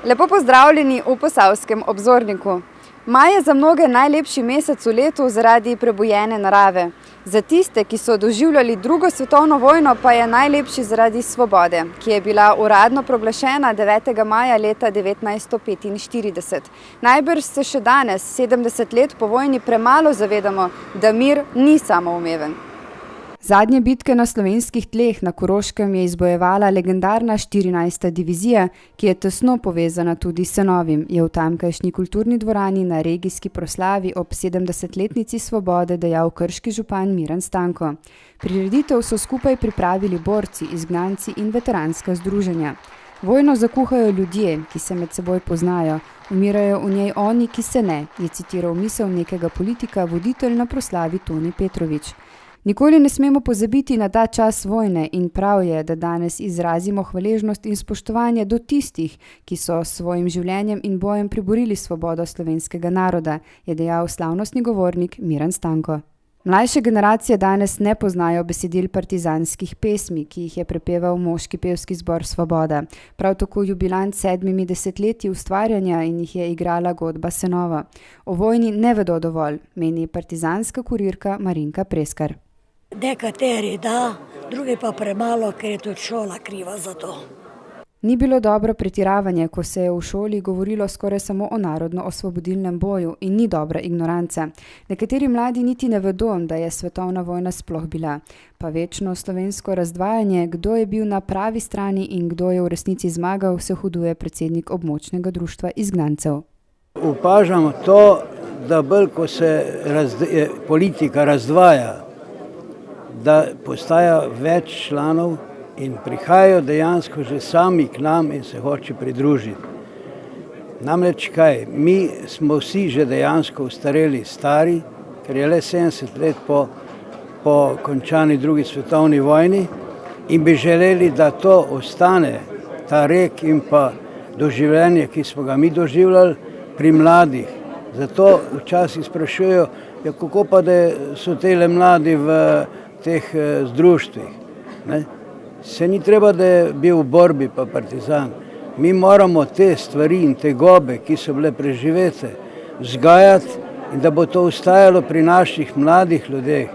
Lepo pozdravljeni v Posavskem obzorniku. Maj je za mnoge najlepši mesec v letu zaradi prebujene narave. Za tiste, ki so doživljali drugo svetovno vojno, pa je najlepši zaradi svobode, ki je bila uradno proglašena 9. maja leta 1945. Najbrž se še danes, 70 let po vojni, premalo zavedamo, da mir ni samoumeven. Zadnje bitke na slovenskih tleh na Koroškem je izbojevala legendarna 14. divizija, ki je tesno povezana tudi s Senovim, je v tamkajšnji kulturni dvorani na regijski proslavi ob 70-letnici svobode dejal krški župan Miran Stanko. Prireditev so skupaj pripravili borci, izgnanci in veteranska združenja. Vojno zakuhajo ljudje, ki se med seboj poznajo, umirajo v njej oni, ki se ne, je citiral misel nekega politika, voditelj na proslavi Toni Petrovič. Nikoli ne smemo pozabiti na ta čas vojne in prav je, da danes izrazimo hvaležnost in spoštovanje do tistih, ki so s svojim življenjem in bojem priborili svobodo slovenskega naroda, je dejal slavnostni govornik Miran Stanko. Mlajše generacije danes ne poznajo besedil partizanskih pesmi, ki jih je prepeval moški pevski zbor Svoboda. Prav tako jubilant 7 desetletji ustvarjanja in jih je igrala godba Senova. O vojni ne vedo dovolj, meni partizanska kurirka Marinka Preskar. Nekateri da, drugi pa premalo, ker je tudi šola kriva za to. Ni bilo dobro pretiravanje, ko se je v šoli govorilo skoraj samo o narodno-osvobodilnem boju in ni dobra ignoranca. Nekateri mladi niti ne vedo, da je svetovna vojna sploh bila. Pa večno slovensko razdvajanje, kdo je bil na pravi strani in kdo je v resnici zmagal, se huduje predsednik območnega društva izgnancev. Opažamo to, da bolj ko se politika razdvaja, da postaja več članov in prihajajo dejansko že sami k nam in se hoče pridružiti. Namreč kaj, mi smo vsi že dejansko ustareli stari, ker je le 70 let po končani drugi svetovni vojni in bi želeli, da to ostane, ta rek in pa doživljenje, ki smo ga mi doživljali pri mladih. Zato včasih sprašujejo, kako pa da so tele mladi v teh zdruštvih. Se ni treba, da je bil v borbi pa partizan. Mi moramo te stvari in te gobe, ki so bile preživete, vzgajati in da bo to ostajalo pri naših mladih ljudeh.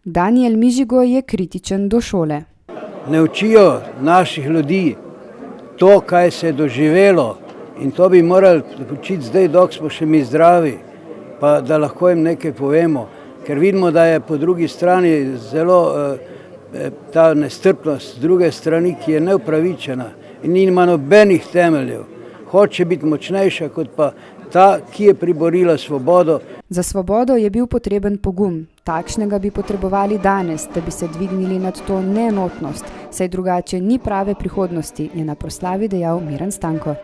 Daniel Mižigo je kritičen do šole. Ne učijo naših ljudi to, kaj se je doživelo in to bi morali učiti zdaj, dok smo še mi zdravi, pa da lahko jim nekaj povemo. Ker vidimo, da je po drugi strani zelo ta nestrpnost z druge strani, ki je neupravičena in nima nobenih temeljev. Hoče biti močnejša kot pa ta, ki je priborila svobodo. Za svobodo je bil potreben pogum. Takšnega bi potrebovali danes, da bi se dvignili nad to neenotnost, saj drugače ni prave prihodnosti, je na proslavi dejal Miran Stanko.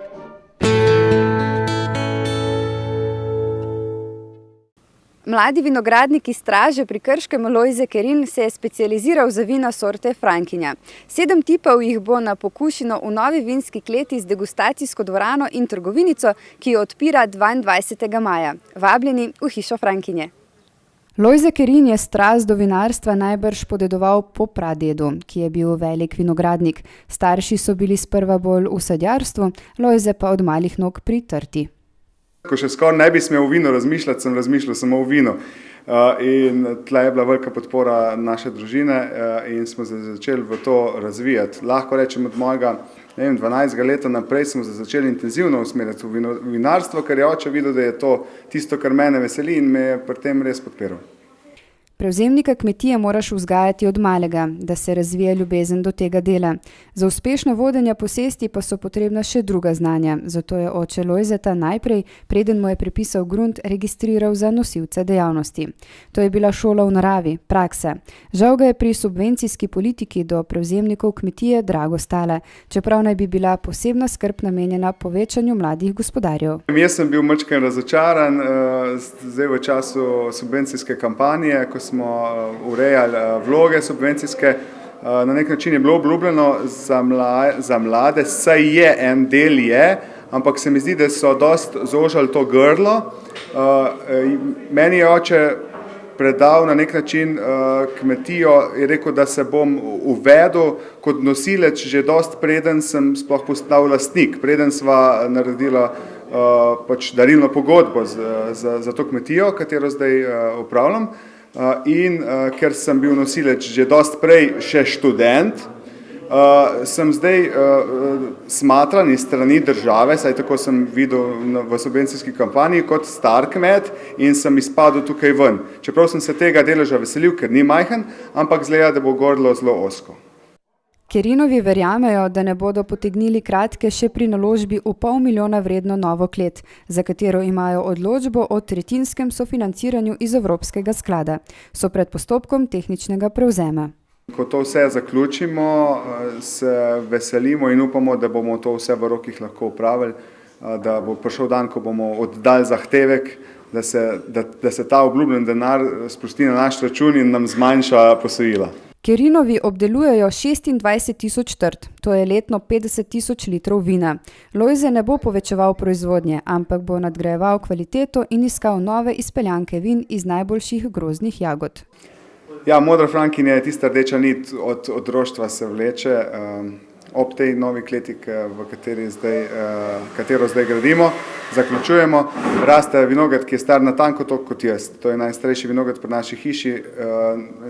Mladi vinogradnik iz Straže pri Krškem Lojze Kerin se je specializiral za vina sorte Frankinja. 7 tipov jih bo na pokušino v novi vinski kleti z degustacijsko dvorano in trgovinico, ki jo odpira 22. maja. Vabljeni v hišo Frankinje. Lojze Kerin je strast do vinarstva najbrž podedoval po pradedu, ki je bil velik vinogradnik. Starši so bili sprva bolj v sadjarstvu, Lojze pa od malih nog pri trti. Ko še skoraj ne bi smel v vino razmišljati, sem razmišljal samo o vinu. In tle je bila velika podpora naše družine in smo se začeli v to razvijati. Lahko rečem od mojega 12. leta naprej smo se začeli intenzivno usmerjati v vinarstvo, ker je oče videl, da je to tisto, kar mene veseli in me je pri tem res podpiral. Prevzemnika kmetije moraš vzgajati od malega, da se razvije ljubezen do tega dela. Za uspešno vodenje posesti pa so potrebna še druga znanja, zato je oče Lojzeta najprej, preden mu je prepisal grunt, registriral za nosilce dejavnosti. To je bila šola v naravi, praksa. Žal ga je pri subvencijski politiki do prevzemnikov kmetije drago stala, čeprav naj bi bila posebna skrb namenjena povečanju mladih gospodarjev. Jaz sem bil majčkeno razočaran zdaj v času subvencijske kampanje, ko smo urejali vloge subvencijske. Na nek način je bilo obljubljeno za mlade, saj je en del je, ampak se mi zdi, da so dosti zožali to grlo. Meni je oče predal na nek način kmetijo, je rekel, da se bom uvedel kot nosilec že dost preden sem sploh postal lastnik, preden sva naredila pač darilno pogodbo za to kmetijo, katero zdaj upravljam. In ker sem bil nosilec že dost prej še študent, sem zdaj smatran iz strani države, saj tako sem videl v subvencijski kampanji, kot star kmet in sem izpadel tukaj ven. Čeprav sem se tega deleža veselil, ker ni majhen, ampak zgleda, da bo gorlo zelo ozko. Kerinovi verjamejo, da ne bodo potegnili kratke še pri naložbi v 500 000 vredno novo klet, za katero imajo odločbo o tretjinskem sofinanciranju iz Evropskega sklada. So pred postopkom tehničnega prevzema. Ko to vse zaključimo, se veselimo in upamo, da bomo to vse v rokih lahko upravili, da bo prišel dan, ko bomo oddali zahtevek, da se ta obljubljen denar sprosti na naš račun in nam zmanjša posojila. Kerinovi obdelujejo 26 000 trt, to je letno 50 000 litrov vina. Lojze ne bo povečeval proizvodnje, ampak bo nadgrajeval kvaliteto in iskal nove izpeljanke vin iz najboljših grozdnih jagod. Ja, modra frankinja je tista rdeča nit od otroštva se vleče ob tej novi kleti, katero zdaj gradimo, zaključujemo. Raste vinograd, ki je star natanko toliko kot jaz. To je najstarejši vinograd pri naši hiši.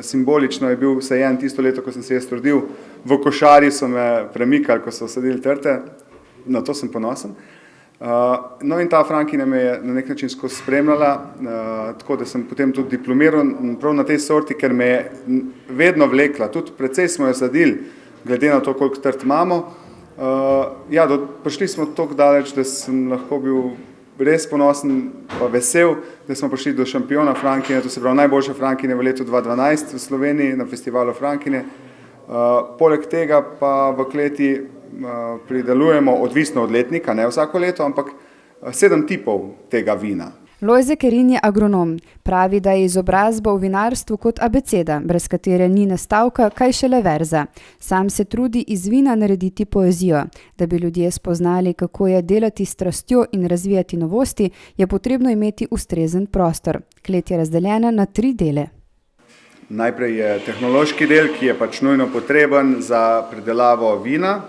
Simbolično je bil sajen tisto leto, ko sem se jaz rodil. V košari so me premikali, ko so sadili trte. Na to sem ponosen. No in ta frankinja me je na nek način skozi spremljala, tako da sem potem tudi diplomiral prav na tej sorti, ker me je vedno vlekla. Tudi precej smo jo sadili, glede na to, koliko trt imamo. Ja, prišli smo toliko daleč, da sem lahko bil res ponosen pa vesel, da smo prišli do šampiona frankinje, to se pravi najboljše frankinje v letu 2012 v Sloveniji na festivalu frankinje. Poleg tega pa v kleti pridelujemo, odvisno od letnika, ne vsako leto, ampak 7 tipov tega vina. Lojze Kerin je agronom. Pravi, da je izobrazba v vinarstvu kot abeceda, brez katere ni ne stavka, kaj šele verza. Sam se trudi iz vina narediti poezijo. Da bi ljudje spoznali, kako je delati s strastjo in razvijati novosti, je potrebno imeti ustrezen prostor. Klet je razdeljena na 3 dele. Najprej je tehnološki del, ki je pač nujno potreben za predelavo vina.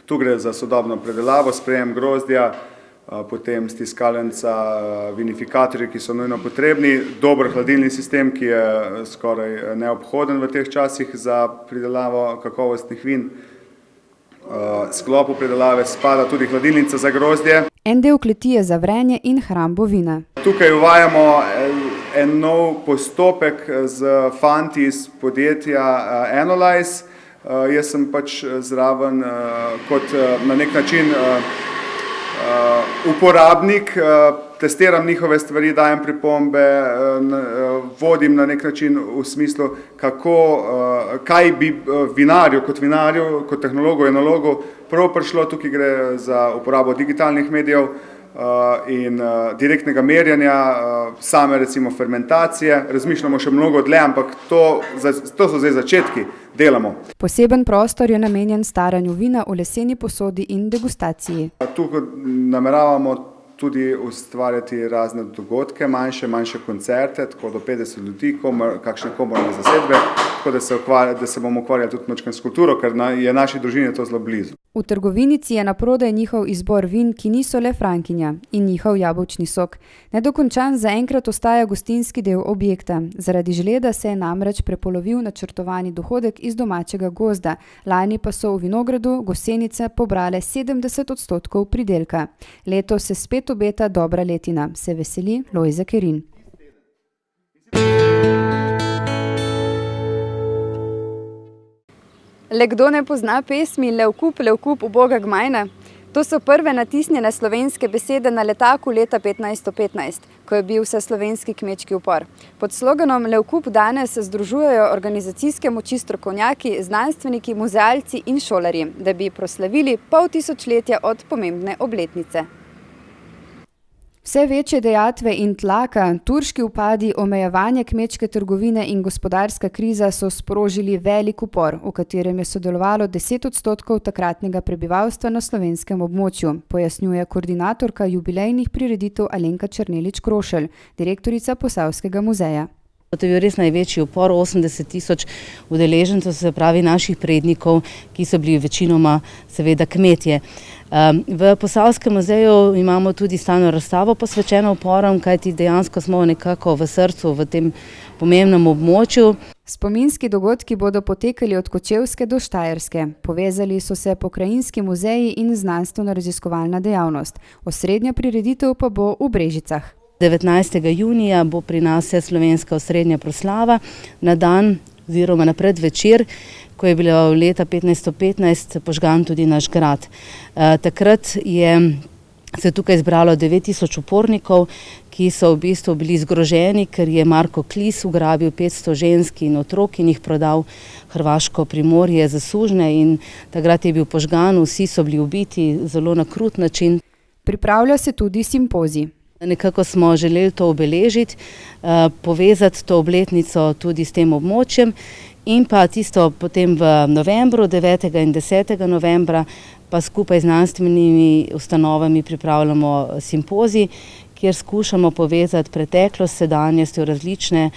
Tu gre za sodobno predelavo, sprejem grozdja, potem stiskalnica, vinifikatorji, ki so nujno potrebni, dober hladilni sistem, ki je skoraj neobhoden v teh časih za pridelavo kakovostnih vin. Sklopu predelave spada tudi hladilnica za grozdje. En del kleti je za vrenje in hrambo vina. Tukaj uvajamo en nov postopek z fanti iz podjetja Enolize. Jaz sem pač zraven kot na nek način uporabnik, testiram njihove stvari, dajem pripombe, vodim na nek način v smislu, kaj bi vinarju, kot tehnologu, enologu prav prišlo. Tukaj gre za uporabo digitalnih medijev in direktnega merjanja, same recimo fermentacije. Razmišljamo še mnogo dlje, ampak to so zdaj začetki, delamo. Poseben prostor je namenjen staranju vina v leseni posodi in degustaciji. Tukaj nameravamo tudi ustvarjati razne dogodke, manjše koncerte, tako do 50 ljudi, kakšne komorne zasedbe, tako da se bomo ukvarjali tudi malo s kulturo, ker je naši družini to zelo blizu. V trgovinici je naprodaj njihov izbor vin, ki niso le frankinja, in njihov jabolčni sok. Nedokončan zaenkrat ostaja gostinski del objekta. Zaradi žleda se je namreč prepolovil načrtovani dohodek iz domačega gozda. Lani pa so v vinogradu gosenice pobrale 70% pridelka. Letos se spet obeta dobra letina, se veseli Lojze Kerin. Le kdo ne pozna pesmi Levkup, Levkup, uboga gmajna? To so prve natisnjene slovenske besede na letaku leta 1515, ko je bil vseslovenski kmečki upor. Pod sloganom Levkup danes združujejo organizacijske moči strokovnjaki, znanstveniki, muzealci in šolarji, da bi proslavili pol tisočletja od pomembne obletnice. Vse večje dejatve in tlaka, turški upadi, omejevanje kmečke trgovine in gospodarska kriza so sprožili velik upor, v katerem je sodelovalo 10% takratnega prebivalstva na slovenskem območju, pojasnjuje koordinatorka jubilejnih prireditev Alenka Černelič Krošelj, direktorica Posavskega muzeja. To je bil res največji upor, 80 000 udeležencev, se pravi naših prednikov, ki so bili večinoma seveda kmetje. V Posavskem muzeju imamo tudi stalno razstavo posvečeno uporom, kajti dejansko smo nekako v srcu v tem pomembnem območju. Spominski dogodki bodo potekali od Kočevske do Štajerske. Povezali so se pokrajinski muzeji in znanstveno-raziskovalna dejavnost. Osrednja prireditev pa bo v Brežicah. 19. junija bo pri nas vseslovenska osrednja proslava na dan oziroma na predvečer, ko je bilo leta 1515 požgan tudi naš grad. Takrat se tukaj zbralo 9000 upornikov, ki so v bistvu bili zgroženi, ker je Marko Klis ugrabil 500 žensk in otrok in jih prodal Hrvaško primorje za sužnje in takrat je bil požgan, vsi so bili ubiti zelo na krut način. Pripravlja se tudi simpozij. Nekako smo želeli to obeležiti, povezati to obletnico tudi s tem območjem in pa tisto potem v novembru, 9. in 10. novembra, pa skupaj z znanstvenimi ustanovami pripravljamo simpozij, kjer skušamo povezati preteklost, sedanjost, različne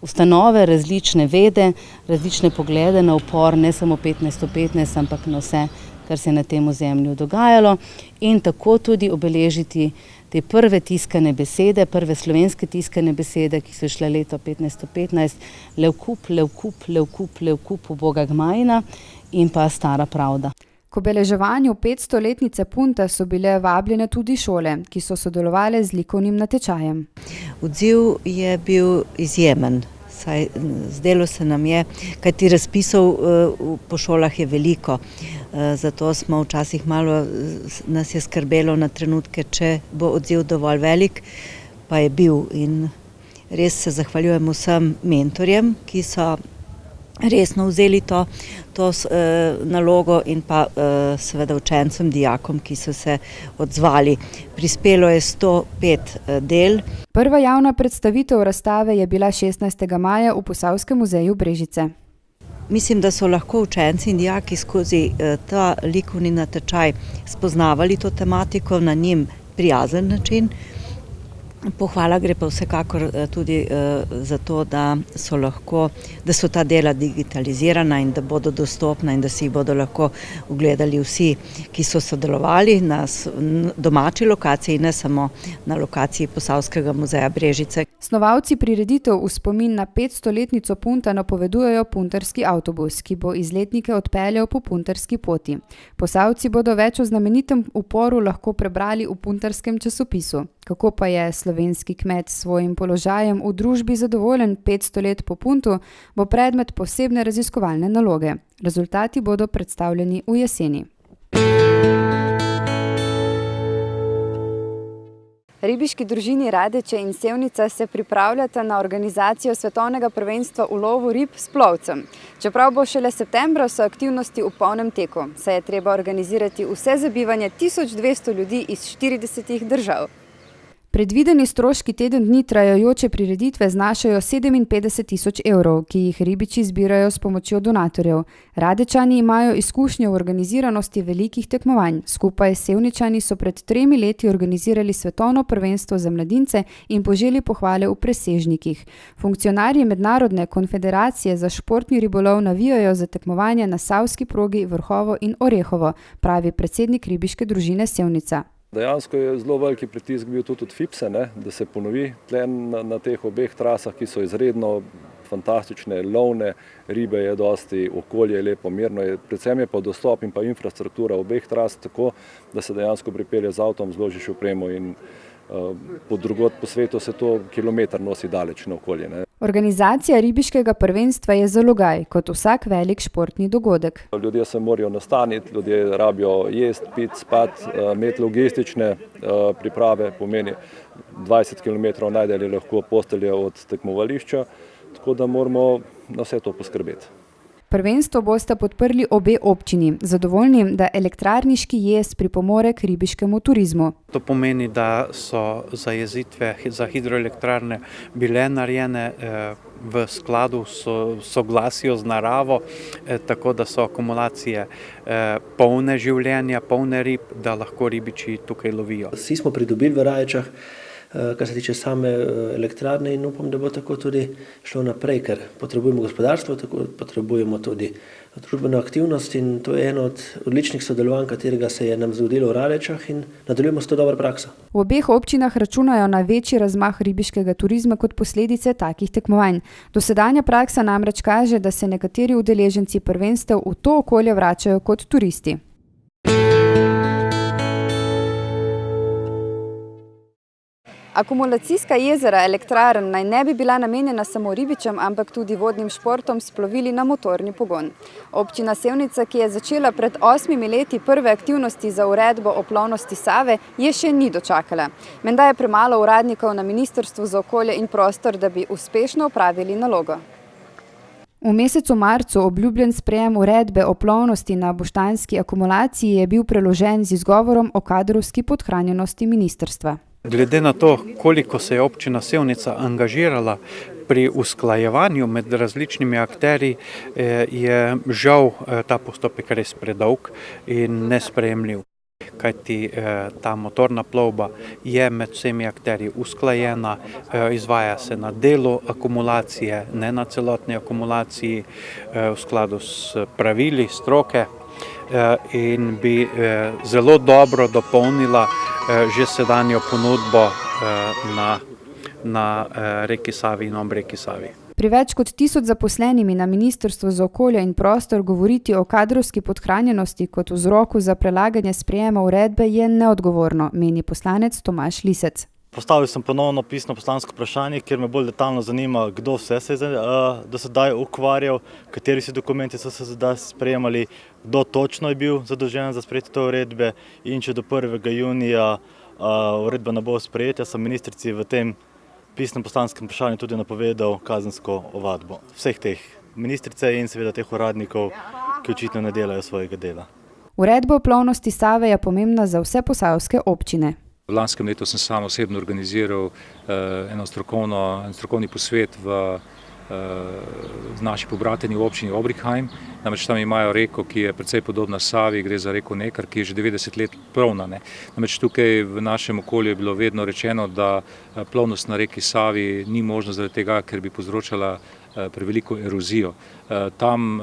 ustanove, različne vede, različne poglede na upor, ne samo 1515, ampak na vse, kar se je na tem ozemlju dogajalo in tako tudi obeležiti te prve tiskane besede, prve slovenske tiskane besede, ki so šle leto 1515, Levkup, Levkup, Levkup, Levkup, uboga Gmajina in pa Stara pravda. K obeleževanju 500-letnice Punta so bile vabljene tudi šole, ki so sodelovale z likovnim natečajem. Odziv je bil izjemen. Saj zdelo se nam je, kajti razpisov po šolah je veliko, zato smo včasih malo nas je skrbelo na trenutke, če bo odziv dovolj velik, pa je bil in res se zahvaljujem vsem mentorjem, ki so resno vzeli to nalogo in pa seveda učencem, dijakom, ki so se odzvali. Prispelo je 105 del. Prva javna predstavitev razstave je bila 16. maja v Posavskem muzeju Brežice. Mislim, da so lahko učenci in dijaki skozi ta likovni natečaj spoznavali to tematiko na njim prijazen način. Pohvala gre pa vsekakor tudi za to, da so ta dela digitalizirana in da bodo dostopna in da si jih bodo lahko ogledali vsi, ki so sodelovali na domači lokaciji, ne samo na lokaciji Posavskega muzeja Brežice. Snovalci prireditev v spomin na 500-letnico Punta napovedujejo puntarski avtobus, ki bo izletnike odpeljal po puntarski poti. Posavci bodo več o znamenitem uporu lahko prebrali v puntarskem časopisu. Kako pa je slovenski kmet s svojim položajem v družbi zadovoljen 500 let po Puntu, bo predmet posebne raziskovalne naloge. Rezultati bodo predstavljeni v jeseni. Ribiški družini Radeče in Sevnica se pripravljata na organizacijo svetovnega prvenstva v lovu rib s plovcem. Čeprav bo šele septembra, so aktivnosti v polnem teku, saj je treba organizirati vse zabivanje 1200 ljudi iz 40 držav. Predvideni stroški teden dni trajajoče prireditve znašajo 57 000 evrov, ki jih ribiči zbirajo s pomočjo donatorjev. Radečani imajo izkušnje v organiziranosti velikih tekmovanj. Skupaj s Sevničani so pred 3 leti organizirali svetovno prvenstvo za mladince in poželi pohvale v presežnikih. Funkcionarji Mednarodne konfederacije za športni ribolov navijajo za tekmovanja na savski progi Vrhovo in Orehovo, pravi predsednik ribiške družine Sevnica. Dejansko je zelo veliki pritisk bil tudi od FIPSE, da se ponovi tlen na teh obeh trasah, ki so izredno fantastične, lovne, ribe je dosti, okolje je lepo, mirno, predvsem je pa dostop in pa infrastruktura obeh tras tako, da se dejansko pripelje z avtom, zložiš opremo in drugod po svetu se to kilometer nosi daleč na okolje. Organizacija ribiškega prvenstva je zalogaj, kot vsak velik športni dogodek. Ljudje se morajo nastaniti, ljudje rabijo jesti, piti, spati, imeti logistične priprave, pomeni 20 km najdalje lahko postelje od tekmovališča, tako da moramo na vse to poskrbeti. Prvenstvo bosta podprli obe občini, zadovoljni, da elektrarniški jez pripomore k ribiškemu turizmu. To pomeni, da so zajezitve za hidroelektrarne bile narejene v skladu soglasju z naravo, tako da so akumulacije polne življenja, polne rib, da lahko ribiči tukaj lovijo. Vsi smo pridobili v Radečah kar se tiče same elektrarne, in upam, da bo tako tudi šlo naprej, ker potrebujemo gospodarstvo, tako potrebujemo tudi družbeno aktivnost in to je eno od odličnih sodelovanj, katerega se je nam zgodilo v Radečah in nadaljujemo s to dobro prakso. V obeh občinah računajo na večji razmah ribiškega turizma kot posledice takih tekmovanj. Dosedanja praksa namreč kaže, da se nekateri udeleženci prvenstev v to okolje vračajo kot turisti. Akumulacijska jezera elektrarn naj ne bi bila namenjena samo ribičem, ampak tudi vodnim športom s plovili na motorni pogon. Občina Sevnica, ki je začela pred 8 leti prve aktivnosti za uredbo o plovnosti Save, je še ni dočakala. Menda je premalo uradnikov na Ministrstvu za okolje in prostor, da bi uspešno opravili nalogo. V mesecu marcu obljubljen sprejem uredbe o plovnosti na boštanski akumulaciji je bil preložen z izgovorom o kadrovski podhranjenosti ministrstva. Glede na to, koliko se je občina Sevnica angažirala pri usklajevanju med različnimi akterji, je žal ta postopek res predolg in nesprejemljiv. Kajti ta motorna plovba je med vsemi akterji usklajena, izvaja se na delu akumulacije, ne na celotni akumulaciji, v skladu s pravili stroke in bi zelo dobro dopolnila že sedanjo ponudbo na reki Savi in ob reki Savi. Pri več kot 1000 zaposlenimi na Ministrstvu za okolje in prostor govoriti o kadrovski podhranjenosti kot vzroku za prelaganje sprejema uredbe je neodgovorno, meni poslanec Tomaž Lisec. Postavil sem ponovno pisno poslansko vprašanje, kjer me bolj detaljno zanima, kdo vse se je do sedaj ukvarjal, kateri vsi dokumenti so se sedaj sprejemali, kdo točno je bil zadolžen za sprejetje te uredbe in če do 1. junija uredba ne bo sprejeta, sem ministrici v tem pisnem poslanskem vprašanju tudi napovedal kazensko ovadbo vseh teh ministrice in seveda teh uradnikov, ki očitno ne delajo svojega dela. Uredba o plovnosti Save je pomembna za vse posavske občine. V lanskem letu sem sam osebno organiziral en strokovni posvet v naši pobrateni občini Obrichheim. Namreč tam imajo reko, ki je precej podobna Savi, gre za reko Nekar, ki je že 90 let plovna. Namreč tukaj v našem okolju je bilo vedno rečeno, da plovnost na reki Savi ni možno zaradi tega, ker bi povzročala preveliko erozijo. Tam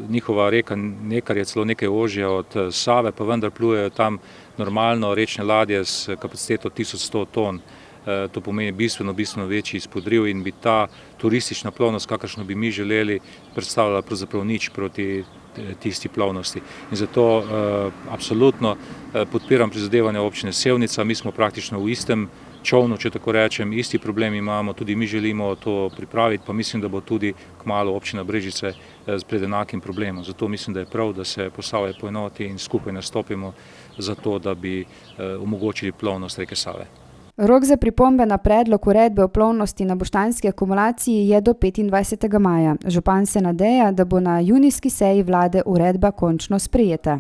njihova reka Nekar je celo nekaj ožja od Save, pa vendar plujejo tam normalno rečne ladje s kapaciteto 1100 ton. To pomeni bistveno večji izpodriv in bi ta turistična plovnost, kakršno bi mi želeli, predstavljala pravzaprav nič proti tisti plovnosti. In zato absolutno podpiram prizadevanja občine Sevnica. Mi smo praktično v istem čovnu, če tako rečem, isti problem imamo, tudi mi želimo to pripraviti, pa mislim, da bo tudi kmalu občina Brežice pred enakim problemom. Zato mislim, da je prav, da se Posavje poenoti in skupaj nastopimo za to, da bi omogočili plovnost reke Save. Rok za pripombe na predlog uredbe o plovnosti na boštanski akumulaciji je do 25. maja. Župan se nadeja, da bo na junijski seji vlade uredba končno sprejeta.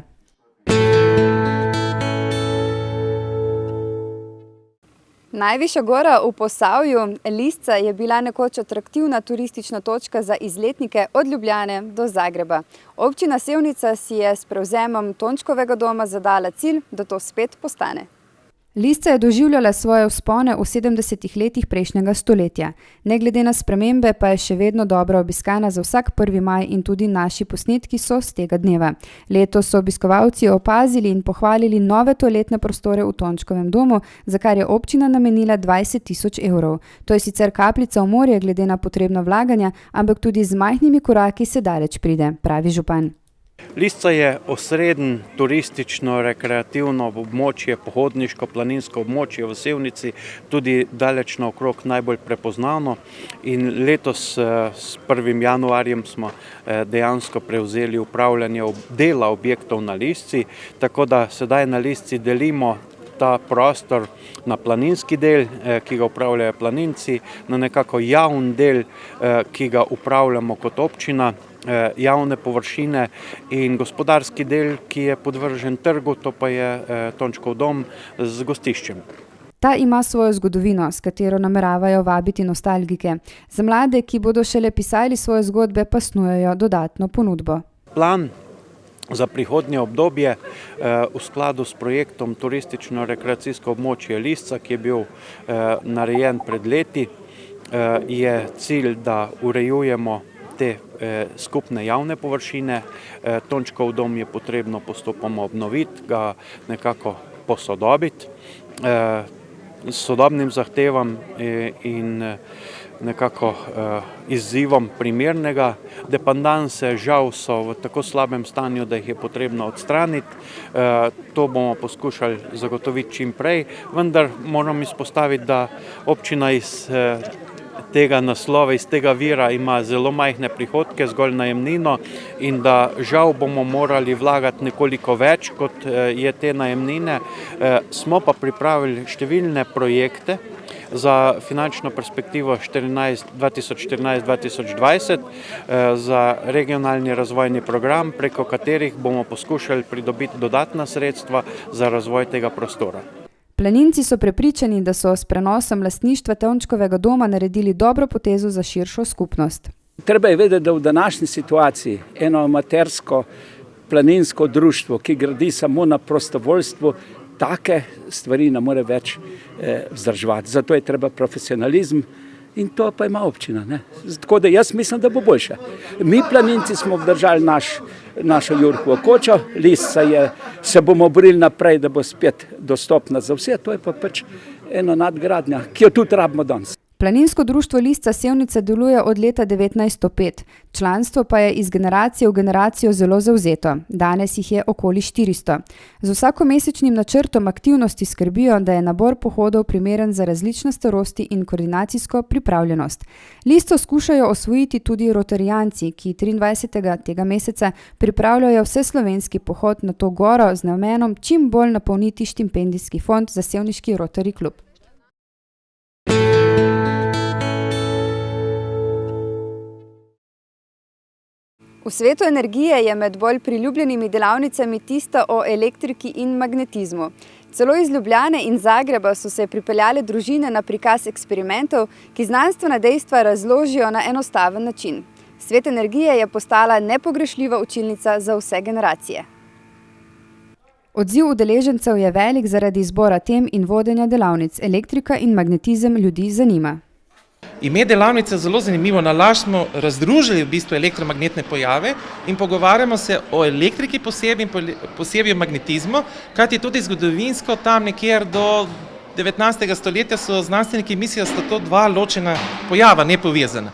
Najvišja gora v Posavju, Lisca, je bila nekoč atraktivna turistična točka za izletnike od Ljubljane do Zagreba. Občina Sevnica si je s prevzemom Tončkovega doma zadala cilj, da to spet postane. Lisca je doživljala svoje vzpone v 70. letih prejšnjega stoletja. Ne glede na spremembe pa je še vedno dobro obiskana za vsak 1. maj in tudi naši posnetki so z tega dneva. Letos so obiskovalci opazili in pohvalili nove toaletne prostore v Tončkovem domu, za kar je občina namenila 20 000 evrov. To je sicer kapljica v morje glede na potrebna vlaganja, ampak tudi z majhnimi koraki se daleč pride, pravi župan. Lisca je osrednje turistično-rekreativno območje, pohodniško, planinsko območje v Sevnici, tudi daleč naokrog najbolj prepoznano in letos s 1. januarjem smo dejansko prevzeli upravljanje dela objektov na Lisci, tako da sedaj na Lisci delimo ta prostor na planinski del, ki ga upravljajo planinci, na nekako javni del, ki ga upravljamo kot občina, javne površine in gospodarski del, ki je podvržen trgu, to pa je Tončkov dom z gostiščem. Ta ima svojo zgodovino, s katero nameravajo vabiti nostalgike. Za mlade, ki bodo šele pisali svoje zgodbe, pa snujejo dodatno ponudbo. Plan za prihodnje obdobje v skladu s projektom Turistično-rekreacijsko območje Lisca, ki je bil narejen pred leti, je cilj, da urejujemo te skupne javne površine. Tončkov dom je potrebno postopoma obnoviti, ga nekako posodobiti s sodobnim zahtevam in nekako izzivom primernega. Dependanse žal so v tako slabem stanju, da jih je potrebno odstraniti. To bomo poskušali zagotoviti čim prej, vendar moram izpostaviti, da občina iz tega naslova, iz tega vira ima zelo majhne prihodke, zgolj najemnino, in da žal bomo morali vlagati nekoliko več, kot je te najemnine. Smo pa pripravili številne projekte za finančno perspektivo 2014-2020, za regionalni razvojni program, preko katerih bomo poskušali pridobiti dodatna sredstva za razvoj tega prostora. Planinci so prepričani, da so s prenosom lastništva Tončkovega doma naredili dobro potezo za širšo skupnost. Treba je vedeti, da v današnji situaciji eno amatersko planinsko društvo, ki gradi samo na prostovoljstvu, take stvari ne more več vzdrževati. Zato je treba profesionalizem in to pa ima občina. Ne? Tako da jaz mislim, da bo boljše. Mi planinci smo obdržali našo Jurkovo kočo, Lisca se bomo borili naprej, da bo spet dostopna za vse, to je pa pač ena nadgradnja, ki jo tudi rabimo danes. Planinsko društvo Lisca Sevnica deluje od leta 1905, članstvo pa je iz generacije v generacijo zelo zavzeto, danes jih je okoli 400. Z vsakomesečnim načrtom aktivnosti skrbijo, da je nabor pohodov primeren za različne starosti in koordinacijsko pripravljenost. Listo skušajo osvojiti tudi rotarijanci, ki 23. tega meseca pripravljajo vseslovenski pohod na to goro z namenom čim bolj napolniti štipendijski fond za sevniški Rotary klub. V svetu energije je med bolj priljubljenimi delavnicami tista o elektriki in magnetizmu. Celo iz Ljubljane in Zagreba so se pripeljale družine na prikaz eksperimentov, ki znanstvena dejstva razložijo na enostaven način. Svet energije je postala nepogrešljiva učilnica za vse generacije. Odziv udeležencev je velik zaradi izbora tem in vodenja delavnic. Elektrika in magnetizem ljudi zanima. Ime delavnice je zelo zanimivo. Na laž smo razdružili v bistvu elektromagnetne pojave in pogovarjamo se o elektriki posebej in posebej o magnetizmu, kajti tudi zgodovinsko tam nekjer do 19. stoletja so znanstveniki mislili, da sta to dva ločena pojava, nepovezana.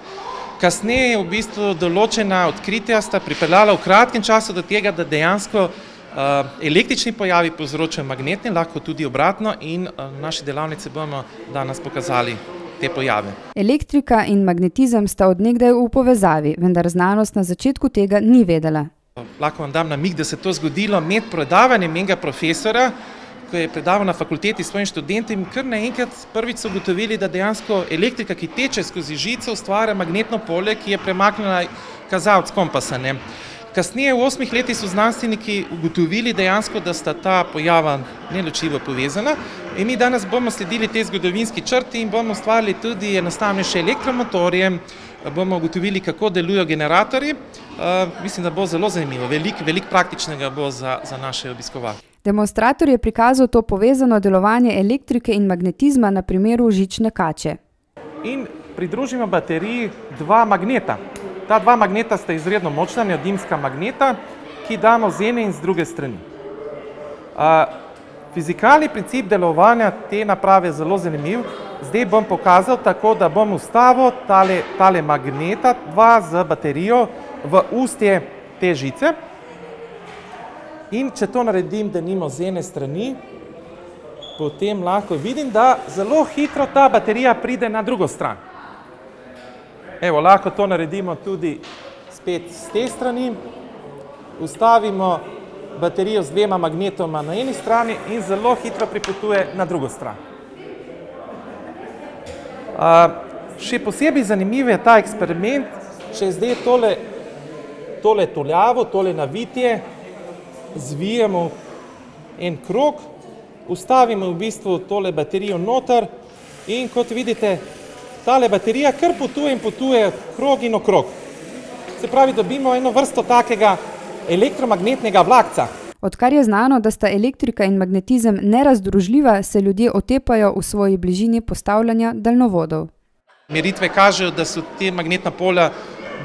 Kasneje je v bistvu določena odkritja sta pripeljala v kratkem času do tega, da dejansko električni pojavi povzročajo magnetne, lahko tudi obratno, in naše delavnice bomo danes pokazali te pojave. Elektrika in magnetizem sta od nekdaj v povezavi, vendar znanost na začetku tega ni vedela. Lahko vam dam namig, da se to zgodilo med predavanjem enega profesora, ko je predaval na fakulteti svojim študentom, kar naenkrat prvič so ugotovili, da dejansko elektrika, ki teče skozi žico, ustvarja magnetno polje, ki je premaknila kazalec kompasa. Kasneje v 8 letih so znanstveniki ugotovili dejansko, da sta ta pojava neločljivo povezana, in mi danes bomo sledili tej zgodovinski črti in bomo ustvarili tudi enostavnejše elektromotorje, bomo ugotovili, kako delujejo generatorji. Mislim, da bo zelo zanimivo, veliko praktičnega bo za naše obiskovalce. Demonstrator je prikazal to povezano delovanje elektrike in magnetizma na primeru žične kače. In pridružimo bateriji dva magneta. Ta dva magneta sta izredno močna, neodimska magneta, ki damo z ene in z druge strani. Fizikalni princip delovanja te naprave je zelo zanimiv. Zdaj bom pokazal tako, da bom vstavil tale magneta, dva z baterijo, v ustje te žice. In če to naredim, denimo z ene strani, potem lahko vidim, da zelo hitro ta baterija pride na drugo stran. Evo, lahko to naredimo tudi spet z te strani. Vstavimo baterijo z dvema magnetoma na eni strani in zelo hitro pripotuje na drugo stran. Še posebej zanimiv je ta eksperiment, če zdaj tole tuljavo, tole navitje, zvijemo en krog, vstavimo v bistvu tole baterijo noter in kot vidite, tale baterija kar potuje in potuje krog in okrog. Se pravi, dobimo eno vrsto takega elektromagnetnega vlakca. Odkar je znano, da sta elektrika in magnetizem nerazdružljiva, se ljudje otepajo v svoji bližini postavljanja daljnovodov. Meritve kažejo, da so te magnetna polja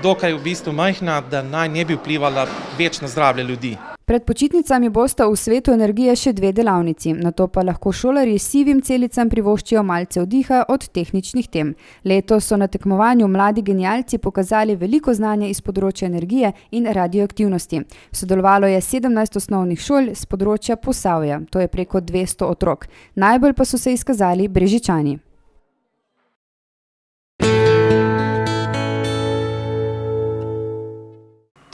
dokaj v bistvu majhna, da naj ne bi vplivala več na zdravje ljudi. Pred počitnicami bosta v svetu energije še 2 delavnici, nato pa lahko šolarji sivim celicam privoščijo malce oddiha od tehničnih tem. Letos so na tekmovanju mladi genialci pokazali veliko znanja iz področja energije in radioaktivnosti. Sodelovalo je 17 osnovnih šol z področja Posavja, to je preko 200 otrok. Najbolj pa so se izkazali Brežičani.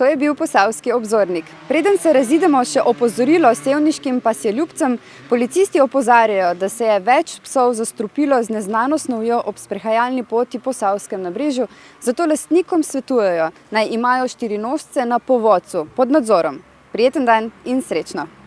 To je bil Posavski obzornik. Preden se razidemo, še opozorilo sevniškim pasjeljubcem. Policisti opozarjajo, da se je več psov zastrupilo z neznano snovjo ob sprehajalni poti po Savskem nabrežju, zato lastnikom svetujejo, naj imajo štirinožce na povodcu pod nadzorom. Prijeten dan in srečno!